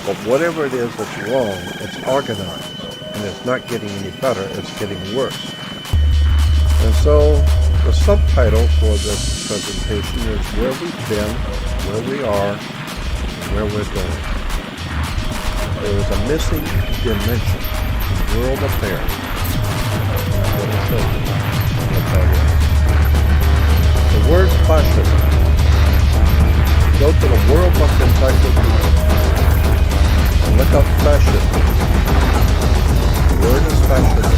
But whatever it is that's wrong, it's organized. And it's not getting any better, it's getting worse. And so the subtitle for this presentation is Where We've Been, Where We Are, and Where We're Going. There is a missing dimension in world affairs. What it shows you. What that is. The word fascism. Go to the World Book Encyclopedia and look up fascism. The word is fascism.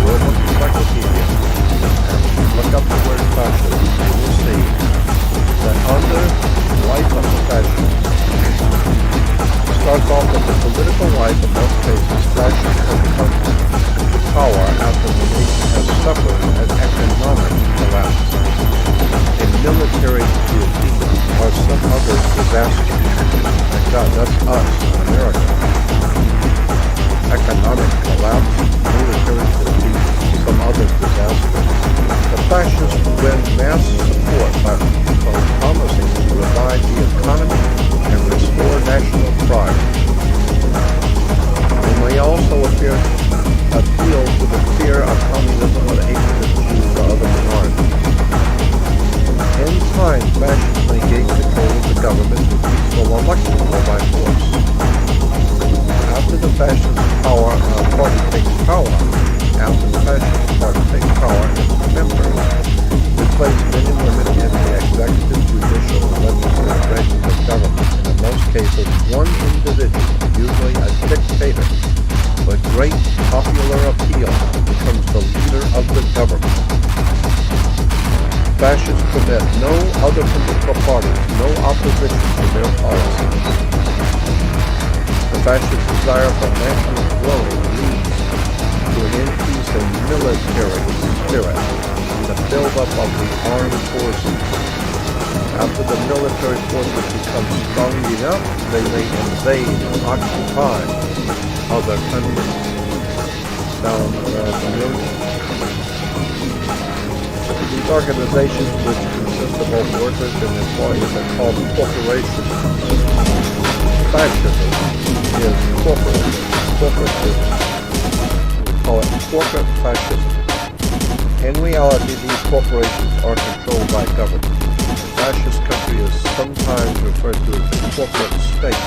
World Book Encyclopedia. And look up the word fascism. You will see that under the life of the fascist starts off with the political life in most cases. Fascists have come to power after the nation has suffered an economic collapse, a military defeat, or some other disaster. Like God, that's us in America. Economic collapse, military defeat, some other disaster. The fascists win mass support by people promising to revive the economy and restore national pride. They may also appeal to the fear of communism or the hatred of Jews or other minorities. In time, fascists may gain control of the government through peaceful election or by force. After the fascist party takes power, its members replace men and women in the executive, judicial, and legislative branches of government. And in most cases, one individual, usually a dictator, with great popular appeal, becomes the leader of the government. Fascists permit no other political parties, no opposition to their policies. The fascist desire for national growth leads to an increase in military spirit and the buildup of the armed forces. After the military forces become strong enough, they may invade and occupy other countries. Sound familiar? These organizations, which consist of both workers and employees, are called corporations. Fascism is corporatism. We call it corporate fascism. In reality, these corporations are controlled by government. The fascist country is sometimes referred to as the corporate state.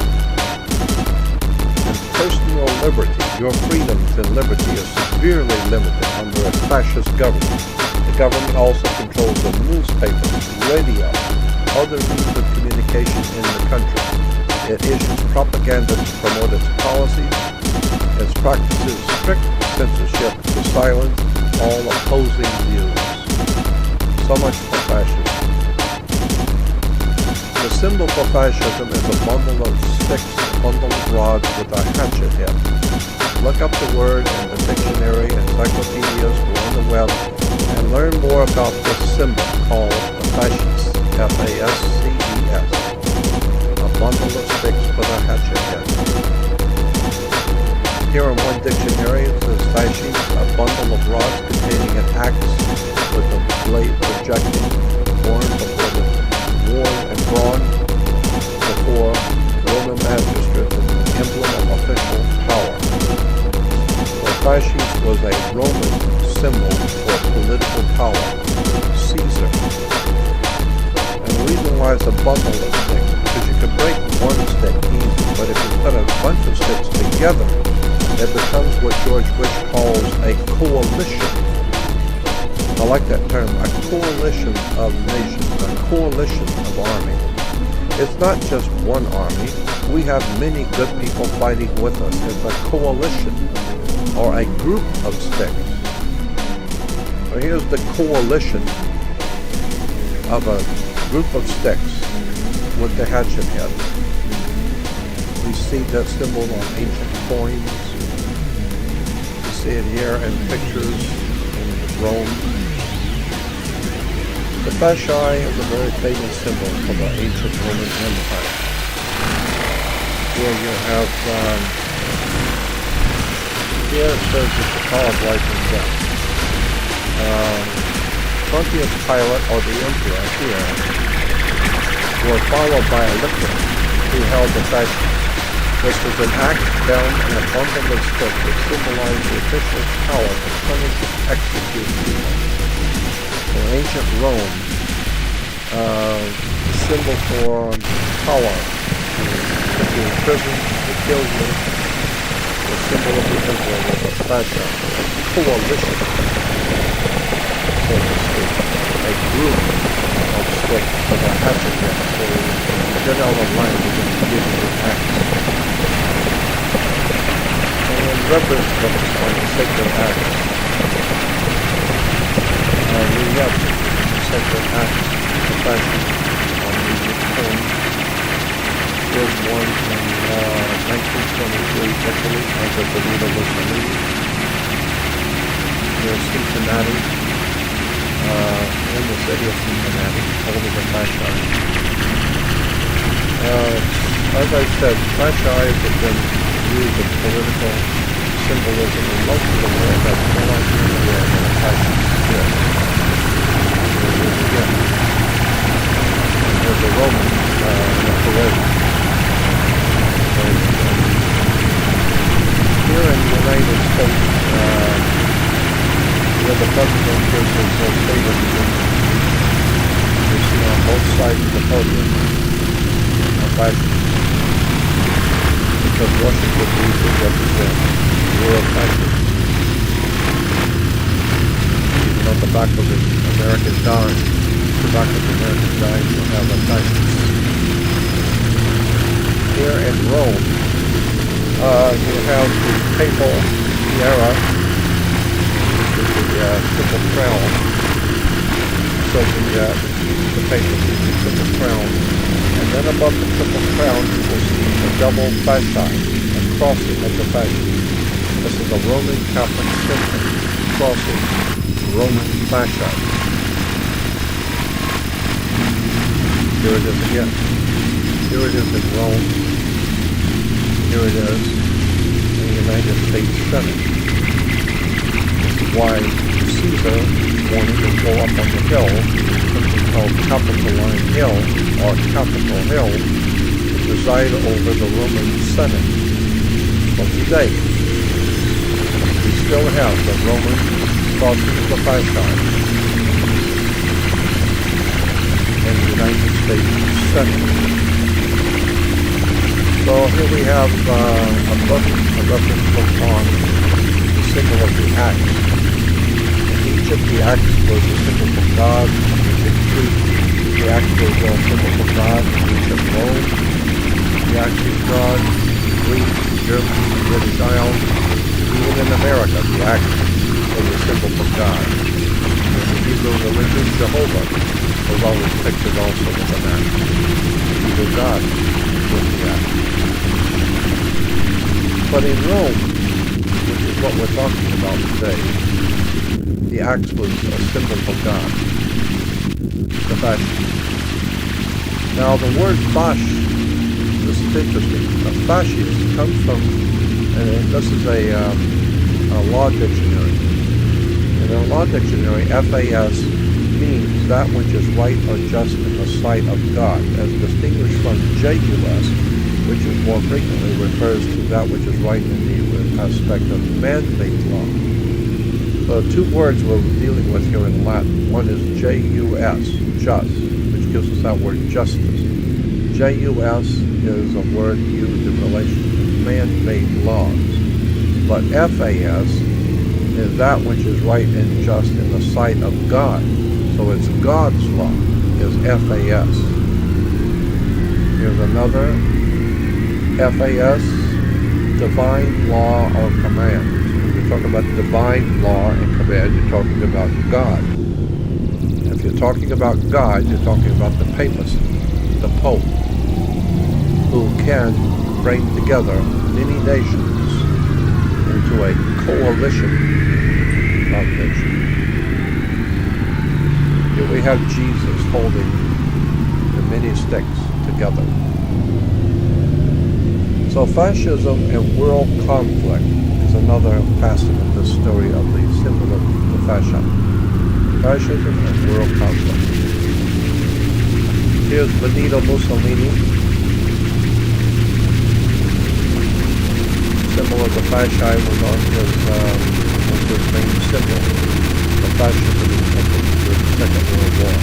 And personal liberty, your freedoms and liberty, is severely limited under a fascist government. The government also controls the newspapers, radio, other means of communication in the country. It issues propaganda to promote its policies. It practices strict censorship to silence all opposing views. So much for fascism. The symbol for fascism is a bundle of sticks, a bundle of rods with a hatchet head. Look up the word in the dictionary, encyclopedias, or on the web, and learn more about this symbol called the fasces, F-A-S-C-E-S, a bundle of sticks with a hatchet head. Here in one dictionary it says fasces, a bundle of rods containing an axe with the blade projecting, worn and drawn before Roman magistrates as an emblem of official power. The fasces was a Roman symbol for political power, Caesar. And the reason why it's a bundle of sticks, because you can break one stick easy, but if you put a bunch of sticks together, it becomes what George Bush calls a coalition. I like that term, a coalition of nations, a coalition of armies. It's not just one army. We have many good people fighting with us. It's a coalition, or a group of sticks. So here's the coalition of a group of sticks with the hatchet head. We see that symbol on ancient coins. You see it here in pictures in Rome. The fasci is a very famous symbol for the ancient Roman Empire. Here you have, here it says it's the call of life and death. Pontius Pilate, or the emperor here, were followed by a lictor who held the fasci. This was an axe bound in a bundle of sticks that symbolized the official power to punish and execute people. In ancient Rome, the symbol for power, put you in prison, to kill you, the symbol of the emperor was a fascia, a coalition, so to speak, a group of sticks with a hatchet head, so you get out of line, you're going to give you an axe. And in reference to the sacred axe, we have sacred axe, the fashion on the coin. There's one in 1923 Italy under Benito Mussolini. There's Cincinnati, in the city of Cincinnati, holding the fascia. As I said, fascia have been used in political symbolism in most of the world. That's no idea where the fascia is. Again, there's a Roman in a parade. Here in the United States, where the president gives his state of the union, you see on both sides of the podium a fashion, because Washington D.C. represents the world fashion. Even on the back of the American dime, the back of the American dime will have a fashion. Here in Rome, you have the papal tiara, which is the triple crown. So the papacy, the triple crown. And then above the triple crown, you will see a double fascia, a crossing of the fascia. This is a Roman Catholic symbol, crossing Roman fascia. Here it is again. Here it is in Rome. Here it is in the United States Senate. This is why Caesar wanted to go up on the hill, something called Capitoline Hill, or Capitol Hill, to preside over the Roman Senate. But today, we still have the Roman crossing of the fascia in the United States Senate. So here we have a reference book on the symbol of the axe. In Egypt, the axe was a symbol for God. In ancient Crete, the axe was a symbol for God. In ancient Rome, the axe is God. Greece, Germany, the British Isles, even in America, the axe was a symbol for God. In the Hebrew religion, Jehovah was always pictured also with an axe. Either God with the axe. But in Rome, which is what we're talking about today, the axe was a symbol for God, the fascia. Now the word fash, this is interesting. Fascius comes from, and this is a law dictionary. In a law dictionary, FAS means that which is right or just in the sight of God, as distinguished from JUS, which is more frequently refers to that which is right in the aspect of man-made law. So two words we're dealing with here in Latin. One is JUS, just, which gives us that word justice. JUS is a word used in relation to man-made laws. But FAS is that which is right and just in the sight of God. So it's God's law, is FAS. Here's another FAS, divine law or command. When you're talking about divine law and command, you're talking about God. If you're talking about God, you're talking about the papacy, the Pope, who can bring together many nations into a coalition of nations. Here we have Jesus holding the many sticks together. So fascism and world conflict is another facet of the story of the symbol of the fascia. Fascism and world conflict. Here's Benito Mussolini the fasci was on his main symbol. The fascism is linked to the Second World War.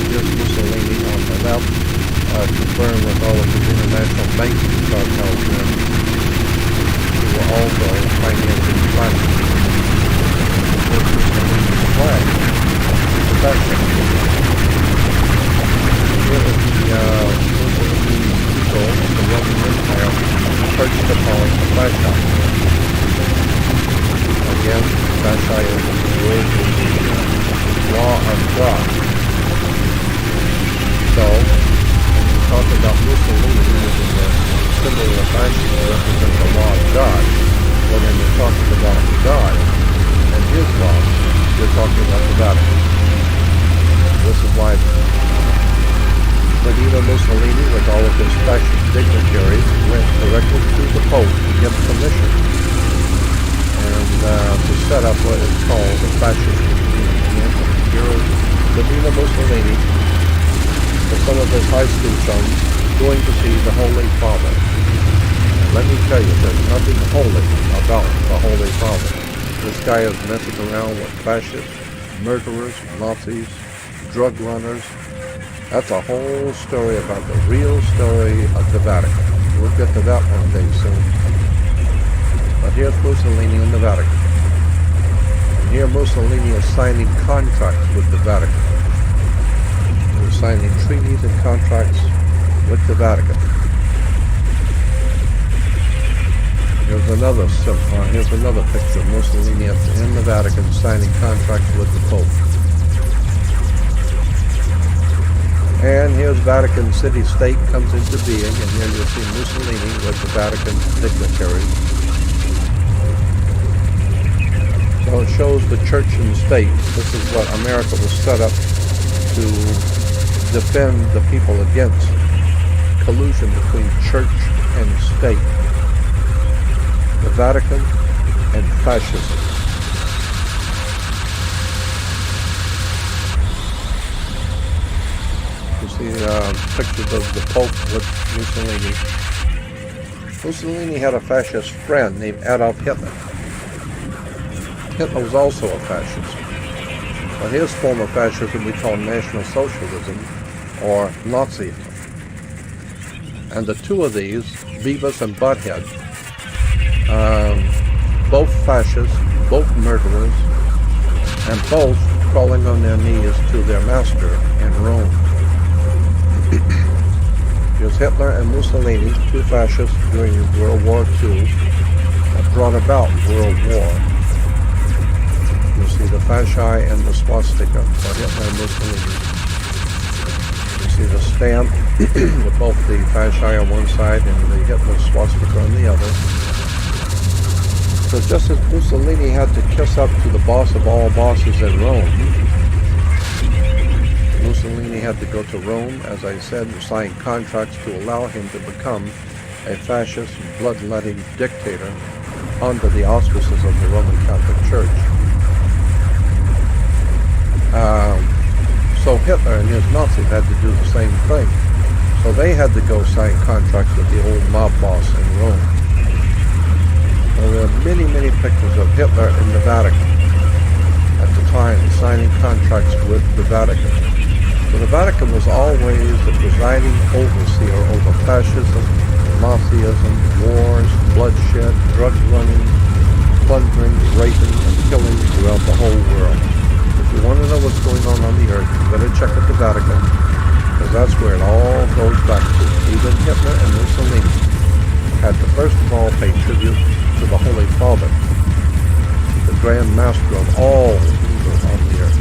Here's Mussolini on the left, confirmed with all of his international banking cartels men, who were also financing fascism. Here's Mussolini's flag, the fascism. Here is the Mussolini eagle of the Roman Empire perched upon the fasci. Again, fasci is the word of the law of God. So, when you talk about Mussolini using the symbol of fascism to represent the law of God, well then you're talking about God and his law. You're talking about the Vatican. This is why Benito Mussolini, with all of his fascist dignitaries, went directly to the Pope to get permission and to set up what is called the fascist regime. Here is Benito Mussolini with some of his high school sons going to see the Holy Father. And let me tell you, there's nothing holy about the Holy Father. This guy is messing around with fascists, murderers, Nazis, drug runners. That's a whole story about the real story of the Vatican. We'll get to that one day soon. But here's Mussolini in the Vatican. And here Mussolini is signing contracts with the Vatican. He's signing treaties and contracts with the Vatican. Here's another picture of Mussolini in the Vatican signing contracts with the Pope. And here's Vatican City-State comes into being, and here you'll see Mussolini with the Vatican dignitaries. So it shows the church and state. This is what America was set up to defend the people against collusion between church and state. The Vatican and fascism. You see pictures of the Pope with Mussolini. Mussolini had a fascist friend named Adolf Hitler. Hitler was also a fascist. But his form of fascism we call National Socialism or Nazism. And the two of these, Beavis and Butthead, both fascists, both murderers, and both crawling on their knees to their master in Rome. Here's Hitler and Mussolini, two fascists during World War II that brought about World War. You'll see the fasci and the swastika for Hitler and Mussolini. You see the stamp with both the fasci on one side and the Hitler swastika on the other. So just as Mussolini had to kiss up to the boss of all bosses in Rome, Mussolini had to go to Rome, as I said, to sign contracts to allow him to become a fascist, bloodletting dictator under the auspices of the Roman Catholic Church. So Hitler and his Nazis had to do the same thing. So they had to go sign contracts with the old mob boss in Rome. Well, there are many, many pictures of Hitler in the Vatican at the time, signing contracts with the Vatican. So the Vatican was always the presiding overseer over fascism, Nazism, wars, bloodshed, drug running, plundering, raping, and killing throughout the whole world. If you want to know what's going on the earth, you better check out the Vatican, because that's where it all goes back to. Even Hitler and Mussolini had to first of all pay tribute to the Holy Father, the Grand Master of all evil on the earth.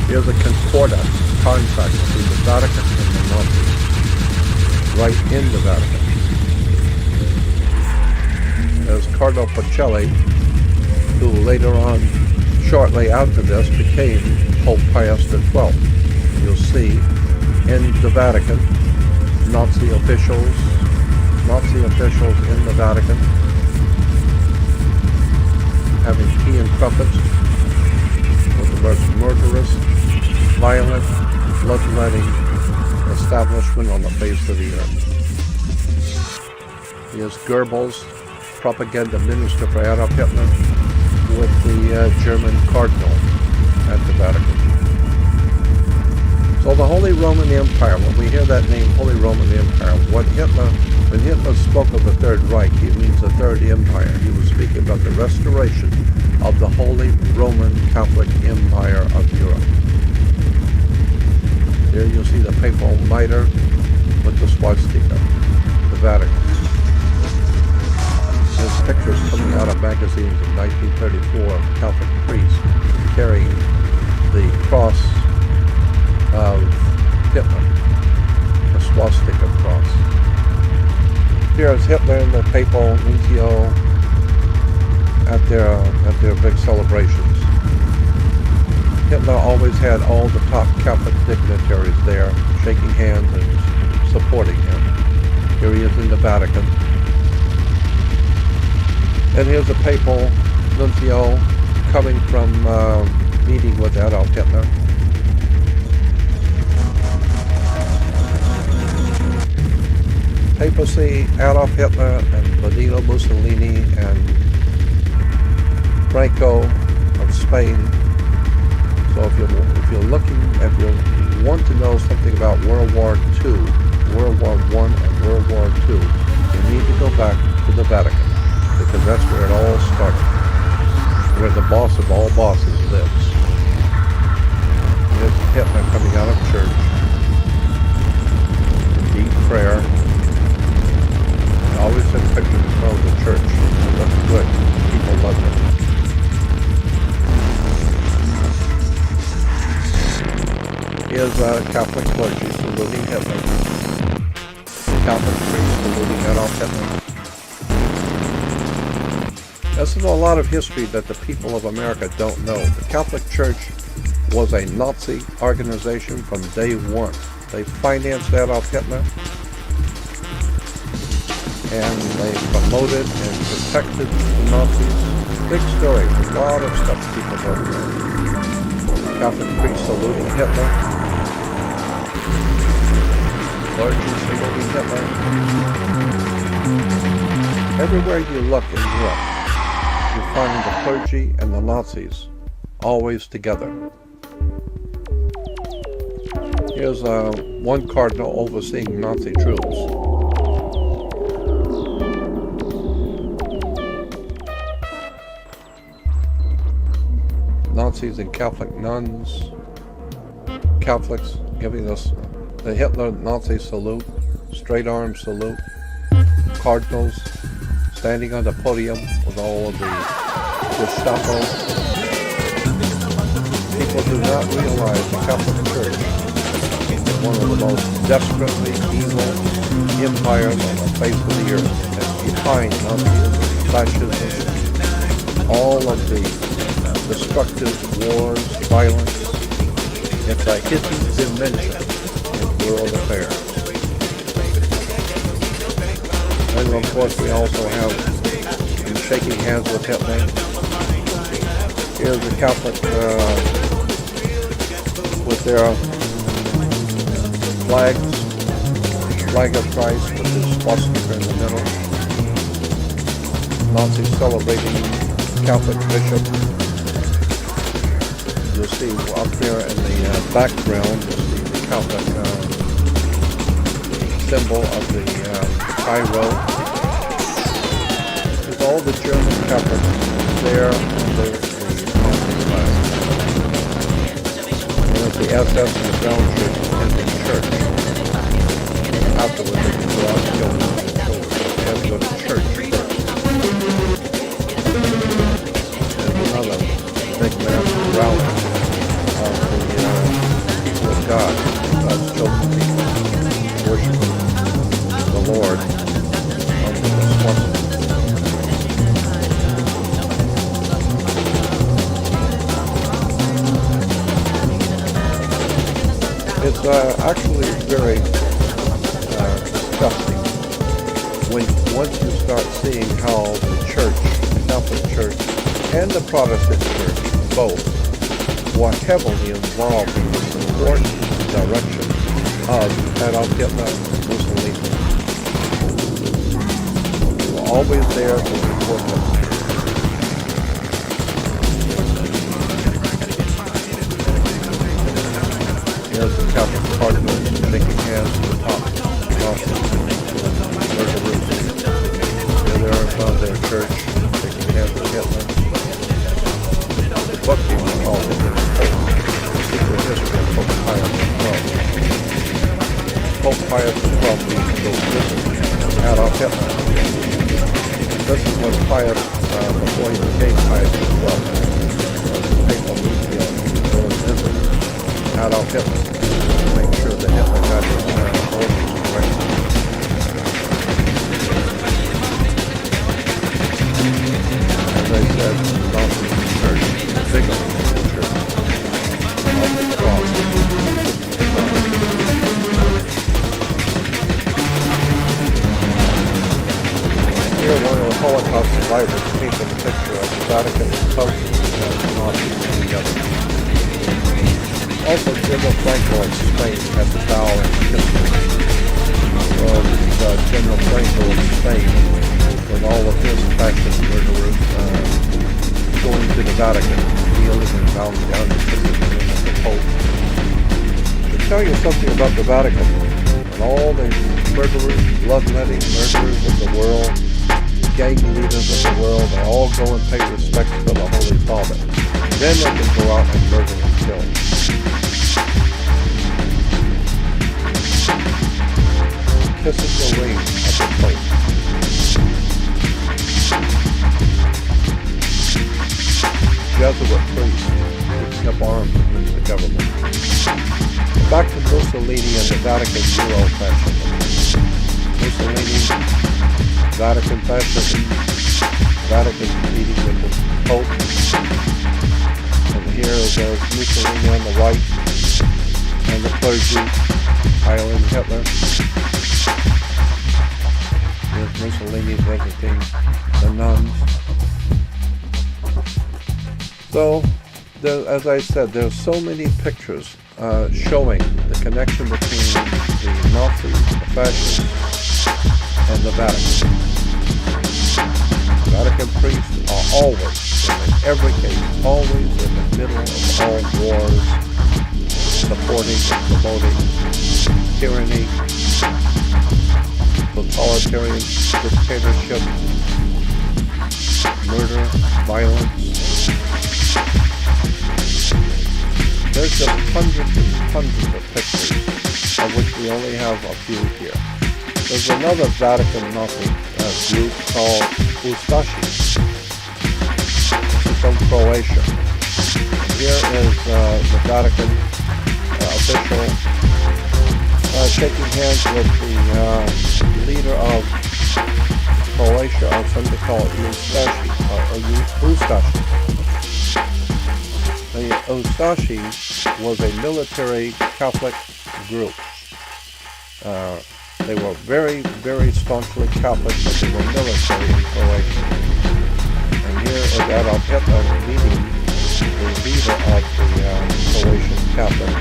Here's a concordat contract between the Vatican and the Nazis, right in the Vatican. There's Cardinal Pacelli, who later on, shortly after this, became Pope Pius XII. You'll see in the Vatican, Nazi officials in the Vatican having tea and crumpets with the most murderous, violent, bloodletting establishment on the face of the earth. Here's Goebbels, propaganda minister for Adolf Hitler, with the German cardinal at the Vatican. So the Holy Roman Empire, when we hear that name, Holy Roman Empire, when Hitler spoke of the Third Reich, he means the Third Empire. He was speaking about the restoration of the Holy Roman Catholic Empire of Europe. There you'll see the papal mitre with the swastika, the Vatican. There's pictures coming out of magazines in 1934 of Catholic priests carrying the cross of Hitler, the swastika cross. Here is Hitler and the papal nuncio at their big celebrations. Hitler always had all the top Catholic dignitaries there, shaking hands and supporting him. Here he is in the Vatican. And here's a papal nuncio coming from meeting with Adolf Hitler. Papacy, Adolf Hitler, and Benito Mussolini, and Franco of Spain. So if you want to know something about World War II, World War I, and World War II, you need to go back to the Vatican, because that's where it all started, where the boss of all bosses lives. There's Hitler coming out of church in deep prayer. I always send pictures of the church. It looks good. People love it. Here's Catholic clergy saluting Hitler. Catholic priests saluting Adolf Hitler. This is a lot of history that the people of America don't know. The Catholic Church was a Nazi organization from day one. They financed Adolf Hitler, and they promoted and protected the Nazis. Big story. A lot of stuff people don't know. Catholic priests saluting Hitler. Clergy saluting Hitler. Everywhere you look in Europe, you find the clergy and the Nazis always together. Here's one cardinal overseeing Nazi troops. Nazis and Catholic nuns, Catholics giving us the Hitler Nazi salute, straight arm salute, cardinals standing on the podium with all of the Gestapo. People do not realize the Catholic Church is one of the most desperately evil empires on the face of the earth. And behind Nazism, fascism, all of the destructive wars, violence, it's a hidden dimension in world affairs. And of course we also have been shaking hands with Hitler. Here's the Catholic with their flag of Christ with his swastika in the middle. Nazis celebrating Catholic bishop. You'll see up there in the background, you'll see the Catholic symbol of the Cairo. With all the German Catholics there under the Nazi flag. There's the SS and the Brown Church in the church. Afterwards, they can go out and kill them. They have to go to church first. There's another big mass rally of the people of God, God's chosen people, worshiping the Lord under the swastika. It's actually very disgusting once you start seeing how the church, the Catholic Church, and the Protestant Church, both, were heavily involved in the support, direction, of Adolf Hitler, Mussolini. We're always there to support them. Here's the Catholic cardinal shaking hands with the top Nazis. There's a room. Here they are in front of their church, shaking hands with Hitler. The book people call it the Secret History of Pope Pius XII. Pope Pius XII used to go visit Adolf Hitler. This is what Pius, before he became Pius XII, the papal nuncio, go and visit Adolf Hitler to make sure that Hitler got his orders correctly. As I said, Nazis in church, big on the church, on the cross. Here, one of the Holocaust survivors painted a picture of the Vatican and Pope and the Nazis together. Also, General Franco in Spain had the bow and history of General Franco in Spain with all of his fascist murderers going to the Vatican, kneeling and bowing down and kissing the Pope. To tell you something about the Vatican and all the murderers, bloodletting murderers of the world, gang leaders of the world, they all go and pay respect to the Holy Father. Then they can go out and murder and kill. Kissing the ring of the Pope. Jesuit priest taking up arms against the government. Back to Mussolini and the Vatican Euro fascism. Mussolini, Vatican fascism, Vatican meeting with the Pope. And here is Mussolini on the right, and the clergy, Heil Hitler. Here's Mussolini visiting the nuns. So, as I said, there's so many pictures showing the connection between the Nazis, the fascists, and the Vatican. Vatican priests are always, in every case, always in the middle of all wars, supporting and promoting tyranny, totalitarian dictatorship, murder, violence. There's just hundreds and hundreds of pictures, of which we only have a few here. There's another Vatican Nazi group called Ustashi. This is from Croatia. And here is the Vatican official shaking hands with the leader of Croatia, or something called Ustashi. Ustashi. The Ustashi was a military Catholic group. They were very, very staunchly Catholic, but they were military in Croatia. And here is Adolf Hitler meeting the leader of the Croatian Catholic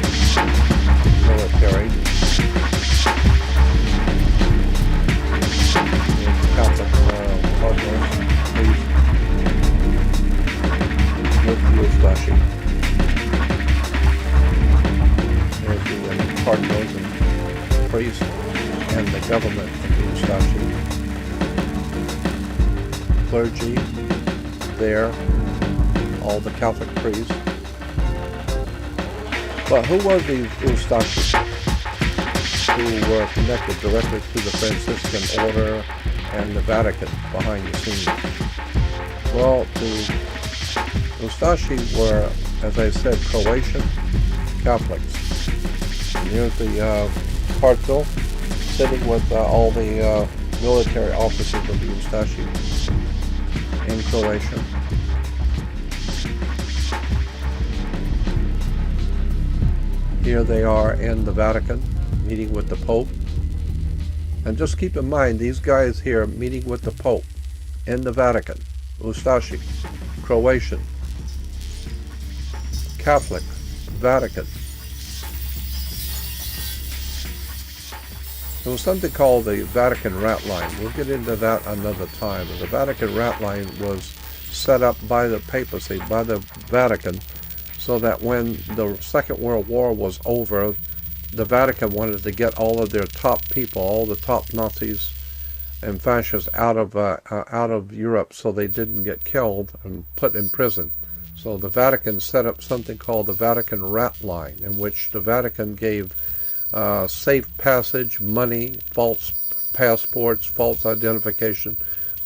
military. Here's Catholic cardinals, priest, with the Ustashi. There's the cardinals and priests and the government of the Ustashi. Clergy there, all the Catholic priests. But who were these Ustashi who were connected directly to the Franciscan order and the Vatican behind the scenes? Well, the Ustashi were, as I said, Croatian Catholics. And here's the cardinal sitting with all the military officers of the Ustashi in Croatia. Here they are in the Vatican, meeting with the Pope. And just keep in mind, these guys here meeting with the Pope in the Vatican, Ustashi, Croatian, Catholic, Vatican. There was something called the Vatican rat line. We'll get into that another time. The Vatican rat line was set up by the papacy, by the Vatican, so that when the Second World War was over, the Vatican wanted to get all of their top people, all the top Nazis and fascists out of Europe, so they didn't get killed and put in prison. So the Vatican set up something called the Vatican rat line, in which the Vatican gave safe passage, money, false passports, false identification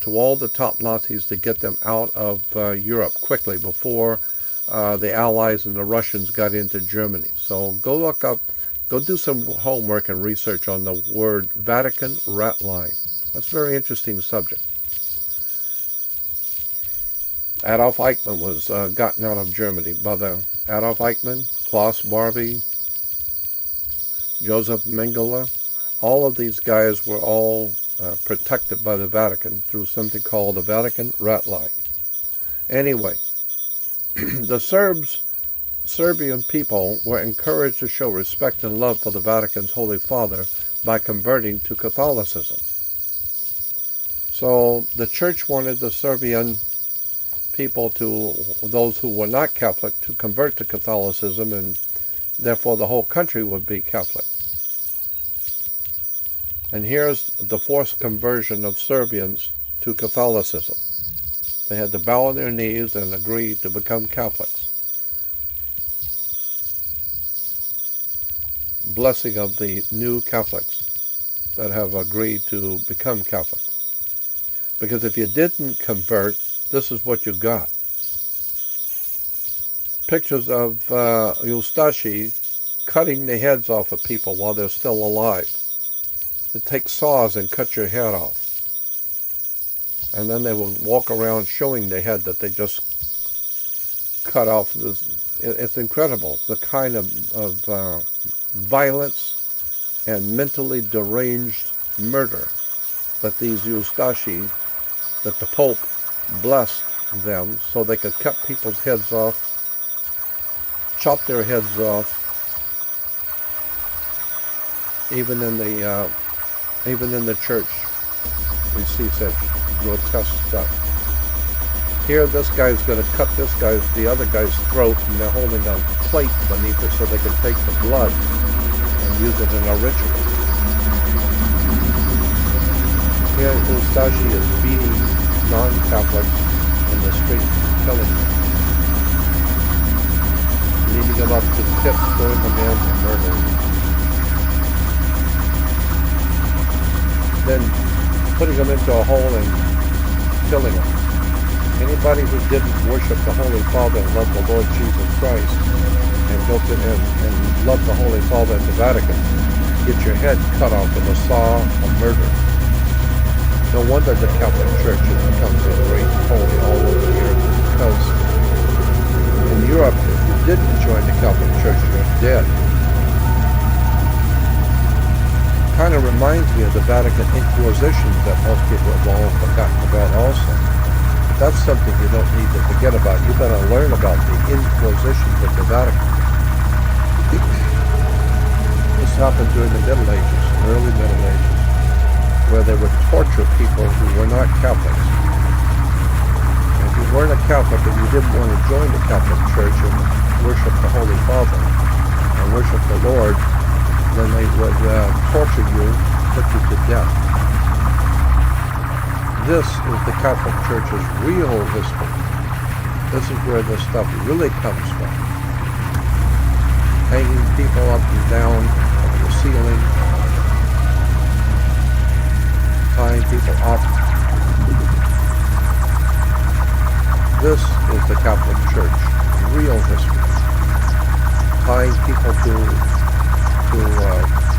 to all the top Nazis to get them out of Europe quickly before the Allies and the Russians got into Germany. So go look up, go do some homework and research on the word Vatican rat line. That's a very interesting subject. Adolf Eichmann was gotten out of Germany by the Adolf Eichmann, Klaus Barbie, Joseph Mengele. All of these guys were all protected by the Vatican through something called the Vatican rat line. Anyway, the Serbian people were encouraged to show respect and love for the Vatican's Holy Father by converting to Catholicism. So the church wanted the Serbian people, to those who were not Catholic, to convert to Catholicism, and therefore the whole country would be Catholic. And here's the forced conversion of Serbians to Catholicism. They had to bow on their knees and agree to become Catholics. Blessing of the new Catholics that have agreed to become Catholics. Because if you didn't convert, this is what you got. Pictures of Eustachi cutting the heads off of people while they're still alive. They take saws and cut your head off. And then they will walk around showing the head that they just cut off. It's incredible, the kind of violence and mentally deranged murder that these Eustachi, that the Pope blessed them so they could cut people's heads off, chop their heads off. Even in the church, we see such grotesque stuff. Here, this guy's going to cut the other guy's throat, and they're holding a plate beneath it so they can take the blood and use it in a ritual. Here, Eustachi is beating non-Catholics in the street, killing them, leading them up to the pits, throwing them in, and murdering them. Then putting them into a hole and killing them. Anybody who didn't worship the Holy Father and love the Lord Jesus Christ and go to and love the Holy Father in the Vatican, get your head cut off with a saw of murder. No wonder the Catholic Church has become so great and holy all over the earth, because in Europe, if you didn't join the Catholic Church, you're dead. Kind of reminds me of the Vatican Inquisition that most people have all forgotten about also. But that's something you don't need to forget about. You better learn about the Inquisitions of the Vatican. This happened during the Middle Ages, early Middle Ages, where they would torture people who were not Catholics. And if you weren't a Catholic and you didn't want to join the Catholic Church and worship the Holy Father and worship the Lord, then they would torture you, put you to death. This is the Catholic Church's real history. This is where this stuff really comes from. Hanging people up and down on the ceiling, tying people up. This is the Catholic Church, real history. Tying people to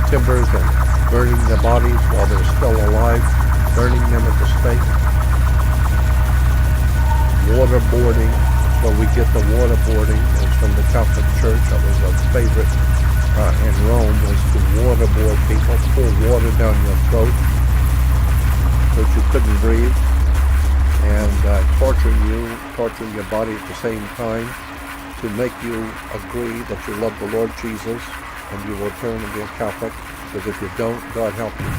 timbers and burning their bodies while they're still alive, burning them at the stake. Waterboarding, where we get the waterboarding, is from the Catholic Church. That was a favorite in Rome, was to waterboard people, pour water down your throat so that you couldn't breathe, and torturing your body at the same time to make you agree that you love the Lord Jesus and you will turn and be a Catholic. because if you don't, God help you.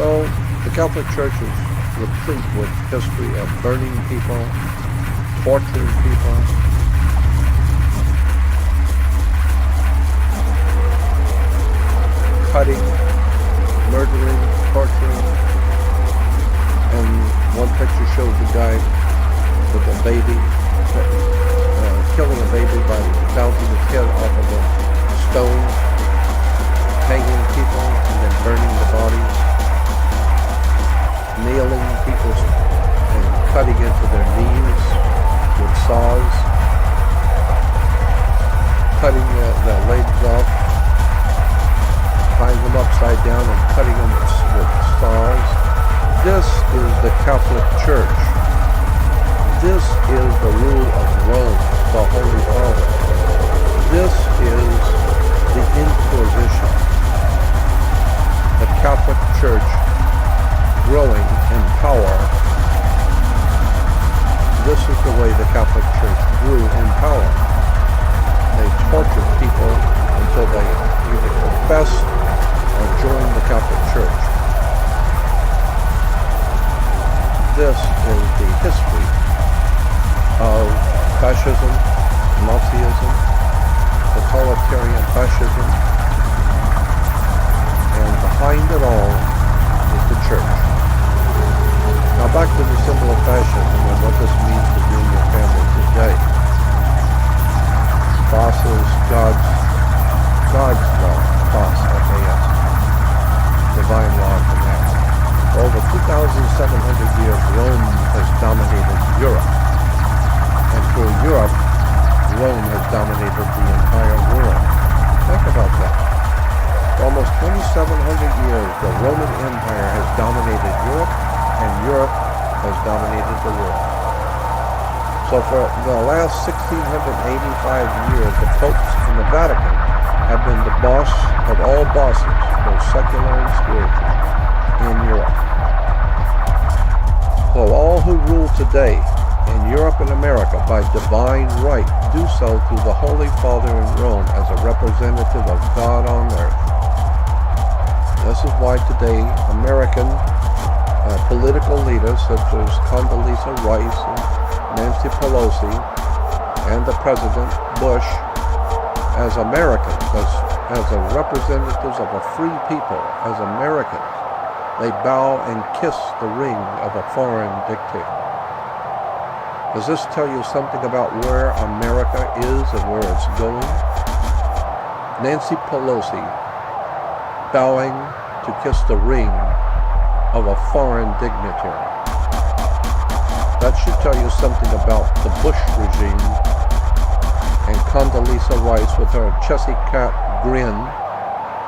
So the Catholic Church is replete with history of burning people, torturing people, cutting, murdering, torturing. And one picture shows a guy with a baby, killing a baby by bouncing his head off of a stone, hanging people, and then burning the bodies, nailing people and cutting into their knees with saws, cutting their legs off, tying them upside down and cutting them with saws. This is the Catholic Church. This is the rule of Rome, the Holy Father. This is the Inquisition. The Catholic Church growing in power. This is the way the Catholic Church grew in power. They tortured people until they either confessed or joined the Catholic Church. This is the history of fascism, Nazism, totalitarian fascism, and behind it all is the church. Now back to the symbol of fascism and what this means to you and your family today. FAS is God's law, FAS, F-A-S, divine law of command. For over 2,700 years, Rome has dominated Europe. And through Europe, Rome has dominated the entire world. Think about that. For almost 2,700 years, the Roman Empire has dominated Europe, and Europe has dominated the world. So for the last 1,685 years, the popes in the Vatican have been the boss of all bosses, both secular and spiritual, in Europe. So all who rule today in Europe and America by divine right do so through the Holy Father in Rome as a representative of God on earth. This is why today American political leaders such as Condoleezza Rice and Nancy Pelosi and the President Bush, as Americans, as representatives of a free people, as Americans, they bow and kiss the ring of a foreign dictator. Does this tell you something about where America is and where it's going? Nancy Pelosi bowing to kiss the ring of a foreign dignitary. That should tell you something about the Bush regime and Condoleezza Rice with her Chessy cat grin.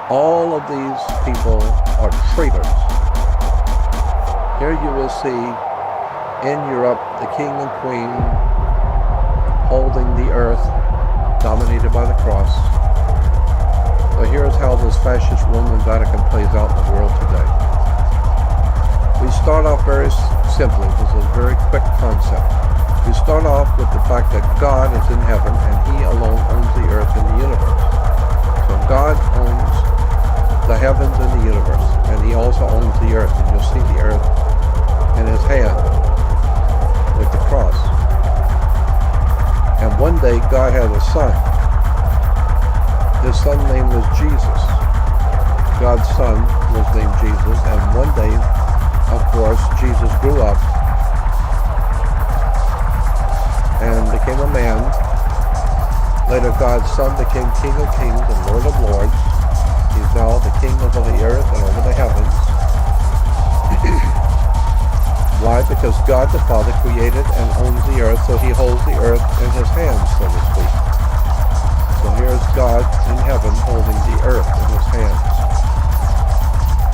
All of these people are traitors. Here you will see in Europe the king and queen holding the earth, dominated by the cross. So here's how this fascist Roman Vatican plays out in the world today. We start off very simply. This is a very quick concept. We start off with the fact that God is in heaven and He alone owns the earth and the universe. So God owns the heavens and the universe, and He also owns the earth. And you'll see the earth in His hand with the cross. And one day God had a son. His son's name was Jesus. God's son was named Jesus, and one day, of course, Jesus grew up and became a man. Later, God's son became King of Kings and Lord of Lords. He's now the King over the earth and over the heavens. Why? Because God the Father created and owns the earth, so He holds the earth in His hands, so to speak. So here's God in heaven holding the earth in His hands.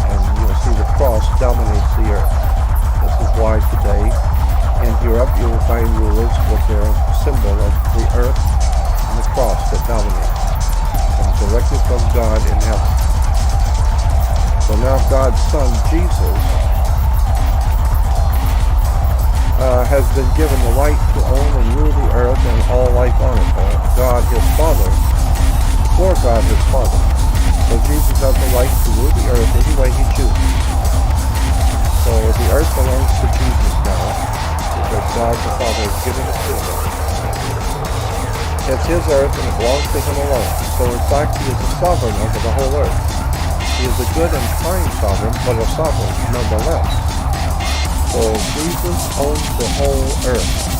And you'll see the cross dominates the earth. This is why today in Europe you will find rulers with their symbol of the earth and the cross that dominates. And directly from God in heaven. So now God's Son, Jesus, has been given the right to own and rule the earth and all life on it. God, His Father, for God, His Father, So Jesus has the right to rule the earth any way he chooses. So the earth belongs to Jesus now, because God the Father has given it to him. It's his earth and it belongs to him alone. So in fact, he is the sovereign over the whole earth. He is a good and kind sovereign, but a sovereign nonetheless. So Jesus owns the whole earth.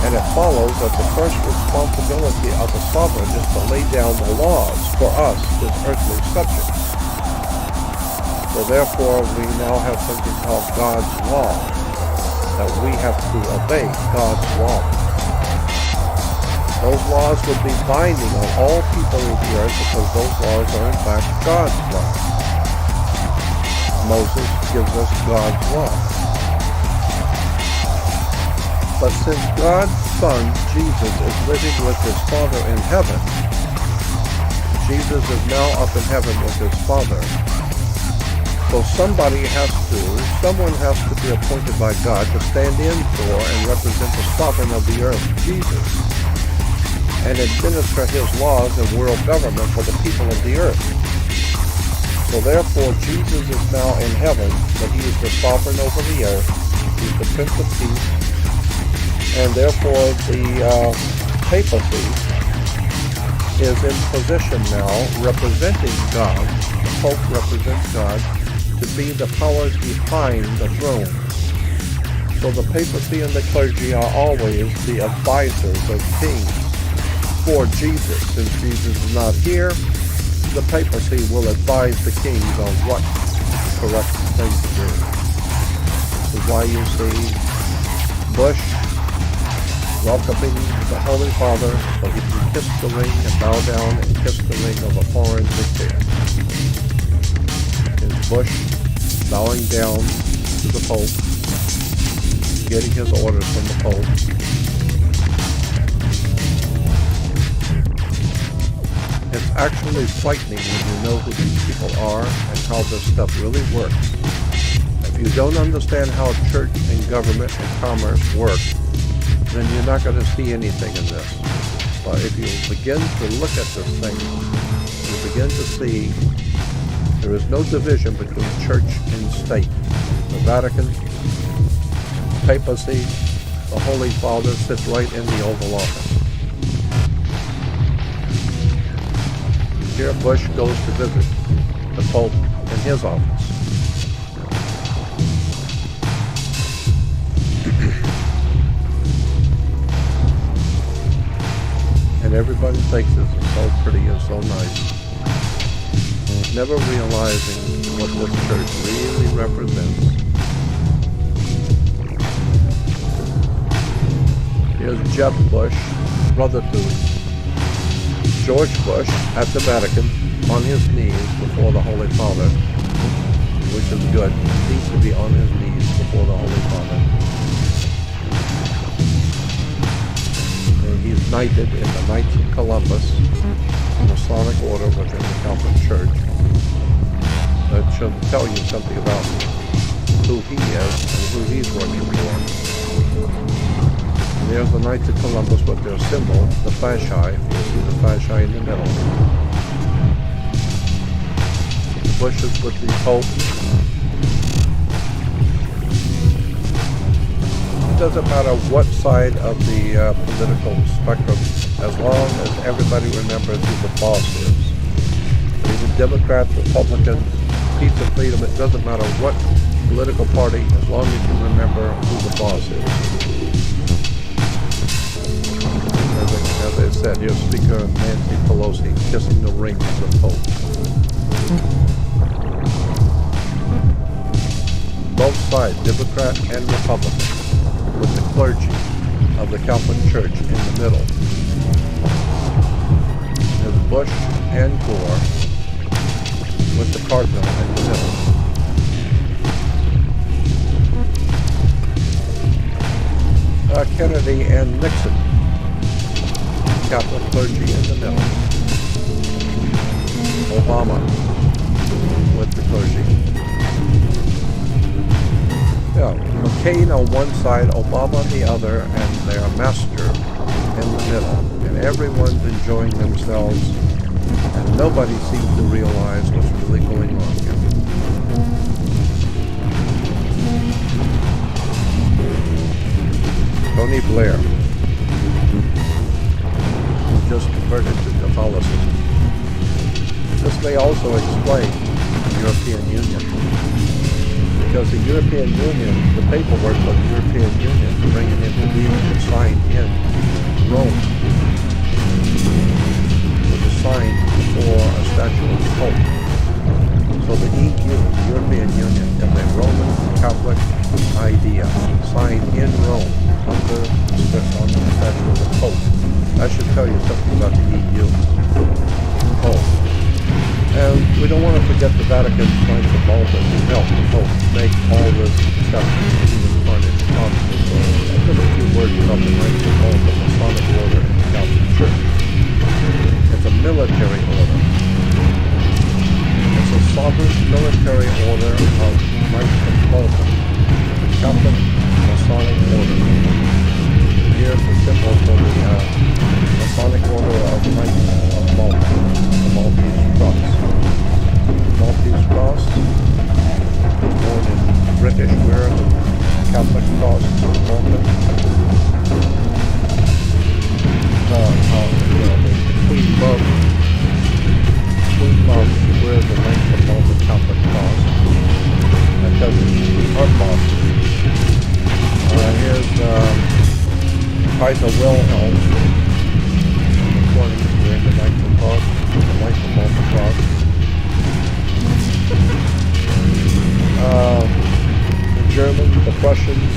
And it follows that the first responsibility of the sovereign is to lay down the laws for us, his earthly subjects. So therefore, we now have something called God's law, that we have to obey God's law. Those laws would be binding on all people of the earth because those laws are in fact God's laws. Moses gives us God's law. But since God's Son, Jesus, is living with his Father in heaven, Jesus is now up in heaven with his Father. So someone has to be appointed by God to stand in for and represent the sovereign of the earth, Jesus, and administer his laws and world government for the people of the earth. So therefore, Jesus is now in heaven, but he is the sovereign over the earth. He's the Prince of Peace. And therefore, the papacy is in position now, representing God. The Pope represents God to be the powers behind the throne. So the papacy and the clergy are always the advisors of kings for Jesus. Since Jesus is not here, the papacy will advise the kings on what correct thing to do. This is why you see Bush welcoming the Holy Father so he can kiss the ring and bow down and kiss the ring of a foreign dictator. Is Bush bowing down to the Pope, getting his orders from the Pope. It's actually frightening when you know who these people are and how this stuff really works. If you don't understand how church and government and commerce work, then you're not going to see anything in this. But if you begin to look at this thing, you begin to see there is no division between church and state. The Vatican, the papacy, the Holy Father sits right in the Oval Office. Here Bush goes to visit the Pope in his office. And everybody thinks this is so pretty and so nice, never realizing what this church really represents. Here's Jeb Bush, brother to George Bush, at the Vatican, on his knees before the Holy Father, which is good. He needs to be on his knees before the Holy Father. And he's knighted in the Knights of Columbus, Masonic order within the Catholic Church. That should tell you something about who he is and who he's working for. And there's the Knights of Columbus with their symbol, the fasci. You see the fasci in the middle. The bushes with the Pope. It doesn't matter what side of the political spectrum, as long as everybody remembers who the boss is. Even Democrats, Republicans, Peace and Freedom, it doesn't matter what political party, as long as you remember who the boss is. As I said, here's Speaker Nancy Pelosi kissing the ring of the Pope. Both sides, Democrat and Republican, with the clergy of the Catholic Church in the middle. There's Bush and Gore with the Cardinal in the middle. Kennedy and Nixon, Catholic clergy in the middle. Obama with the clergy. Yeah, McCain on one side, Obama on the other, and their master in the middle. And everyone's enjoying themselves And nobody seems to realize what's really going on here. Tony Blair, who just converted to Catholicism. This may also explain the European Union. Because the European Union, the paperwork of the European Union to bring it into being was signed in Rome. It was signed before a statue of the Pope. So the EU, the European Union, is a Roman Catholic idea signed in Rome under the statue of the Pope. That should tell you something about the EU. Pope. And we don't want to forget the Vatican Knights of Malta who helped the Pope make all this stuff human carnage possible. So I'll put a few words about the Knights of Malta, the Masonic order in the Catholic Church. It's a military order. It's a sovereign military order of Knights of Malta, the Catholic Masonic order. Here's the symbol for the Masonic order of Knights of Malta, the Maltese cross. Maltese cross is born in British wear, the Catholic cross of Malta. The Queen Mum wears the Knights of Malta Catholic cross. That doesn't her cross. Here's Kaiser Wilhelm in the 20s wearing the Knights of Malta, the Knights of Malta cross. The Germans, the Prussians,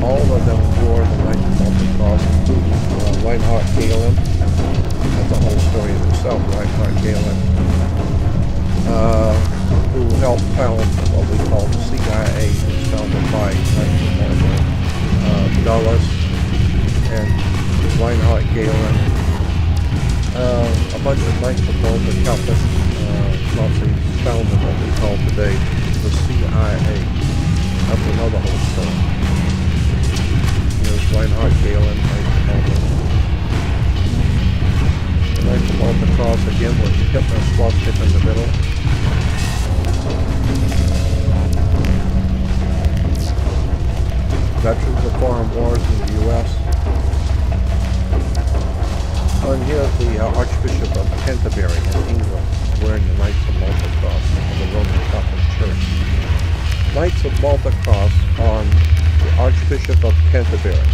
all of them wore the Knights of Malta cross, including Reinhard Gehlen. That's a whole story in itself, Reinhard Gehlen, who helped found what we call the CIA, which was founded by Knights of Malta, Dulles and Reinhard Gehlen, a bunch of Knights of Malta Catholic Nazis founded what we call today the CIA. That's another whole story. Here's Reinhard Gehlen, Knights of Malta. The Knights of Malta cross again with the Hitler swastika in the middle. Veterans of foreign wars in the U.S. And here's the Archbishop of Canterbury in England wearing the Knights of Malta cross of the Roman Catholic Church. Knights of Malta cross on the Archbishop of Canterbury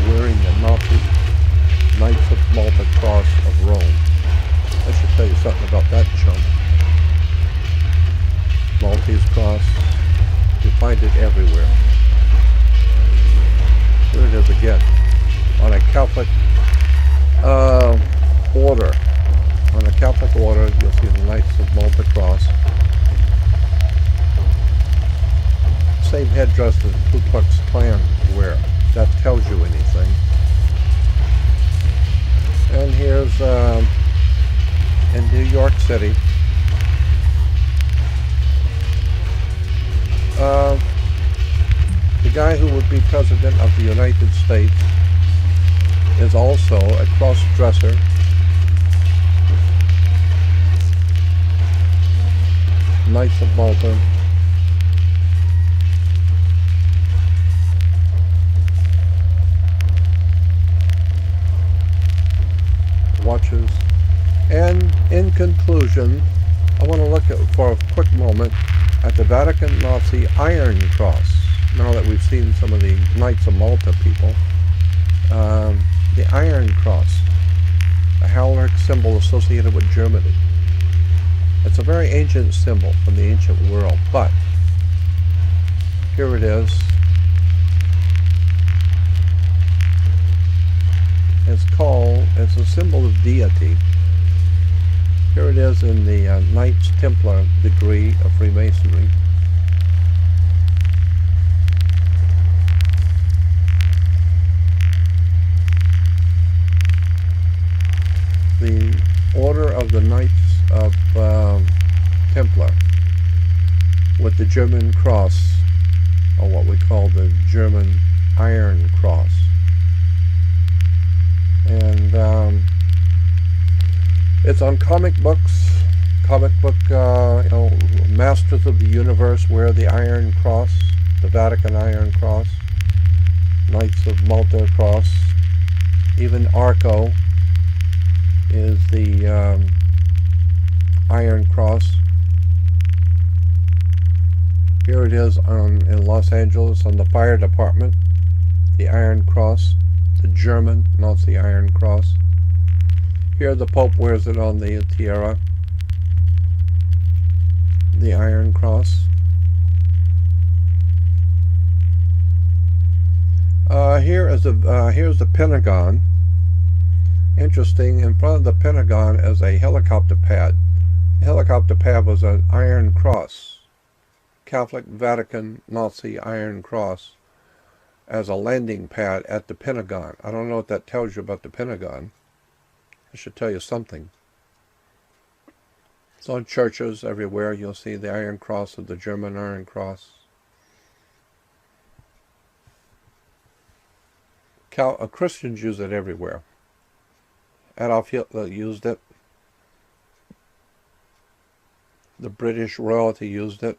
wearing the Nazi Knights of Malta cross of Rome. I should tell you something about that chunk. Maltese cross. You find it everywhere. Here it is again. On a Catholic order. On a Catholic order, you'll see the Knights of Malta cross. Same headdress that the Ku Klux Klan wear. That tells you anything. And here's in New York City. The guy who would be president of the United States is also a cross-dresser. Knights of Malta. Watches. And in conclusion, I want to look at, for a quick moment, at the Vatican Nazi Iron Cross. Now that we've seen some of the Knights of Malta people, the Iron Cross, a Heraldic symbol associated with Germany. It's a very ancient symbol from the ancient world, but here it is. It's a symbol of deity. Here it is in the Knights Templar degree of Freemasonry. The Order of the Knights of Templar with the German cross, or what we call the German Iron Cross. And It's on comic books. Comic book, Masters of the Universe wear the Iron Cross, the Vatican Iron Cross. Knights of Malta Cross. Even Arco is the Iron Cross. Here it is in Los Angeles on the fire department, the Iron Cross, the German Nazi Iron Cross. Here the Pope wears it on the tiara, the Iron Cross. Here's the Pentagon. Interesting, in front of the Pentagon is a helicopter pad. The helicopter pad was an Iron Cross, Catholic Vatican Nazi Iron Cross, as a landing pad at the Pentagon. I don't know what that tells you about the Pentagon. It should tell you something. It's on churches everywhere. You'll see the Iron Cross of the German Iron Cross. Christians use it everywhere. Adolf Hitler used it. The British royalty used it.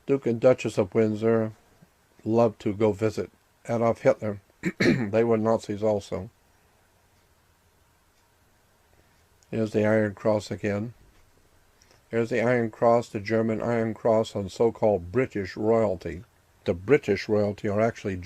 Duke and Duchess of Windsor loved to go visit Adolf Hitler. They were Nazis also. Here's the Iron Cross again. Here's the Iron Cross, the German Iron Cross on so-called British royalty. The British royalty are actually